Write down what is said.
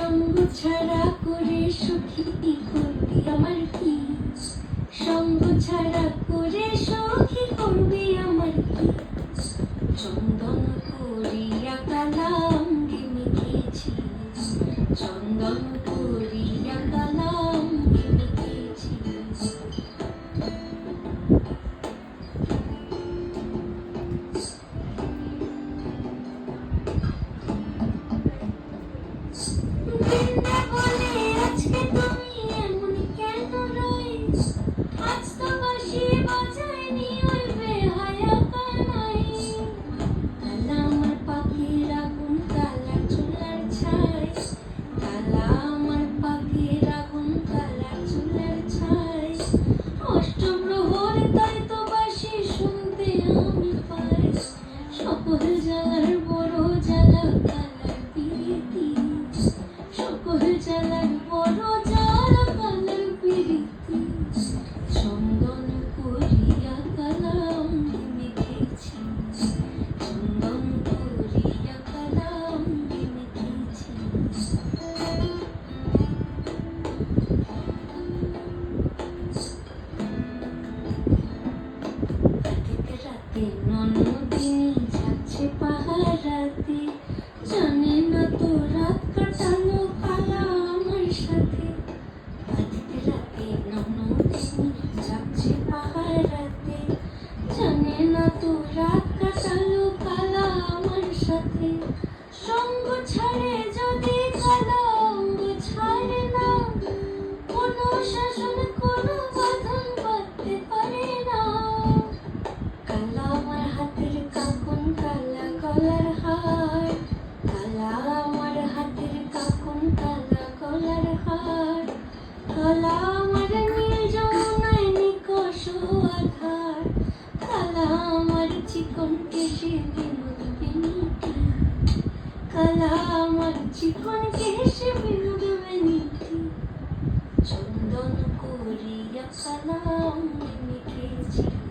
সঙ্গ ছাড়া করে সুখী করবি আমার কি, সঙ্গ ছাড়া করে সুখী করবি আমার কি। চন্দন করিয়া কালা অঙ্গে মেখেছিস, চন্দন করিয়া কালা অঙ্গে মেখেছিস। বৃন্দাবনে আজকে তুমি এমন কেন রইস, আজ তো বাঁশি বাজায়নি ওই বেহায়া কানাই। কালা আমার পাখির আগুন, কালা চুলার ছাই, কালা আমার পাখির আগুন, কালা চুলার ছাই। অষ্টপ্রহর তাই তো বাঁশি শুনতে আমি পাই, সকল জ্বালার বড় জ্বালা কালার পিরিতি, সকল জ্বালার বড় জ্বালা কালার পিরিতি। চন্দন করিয়া কালা অঙ্গে মেখেছিস, চন্দন করিয়া কালা অঙ্গে মেখেছিস। রাতে রাতে ননদিনী যাচ্ছে পাহারাতে, জানে না তো রাত কাটালো কালা আমার সাথে। রাতে রাতে ননদিনী যাচ্ছে পাহারাতে, জানে না তো রাত কাটালো কালা আমার সাথে। সঙ্গ ছাড়ে যদি কালা অঙ্গ ছাড়ে না, কোনো শাসন কোনো বাঁধন বাঁধতে পারে না। কালা আমার হাতের কাকন, কালা গলার হার, কালা আমার হাতের কাকন, কালা গলার হার। কালা আমার নীল যমুনায় নিকষ আধার, কালা আমার চিকন কেশে বিনোদ বেনিটি, কালা আমার চিকন কেশে বিনোদ বেনিটি। চন্দন করিয়া কালা অঙ্গে মেখেছিস,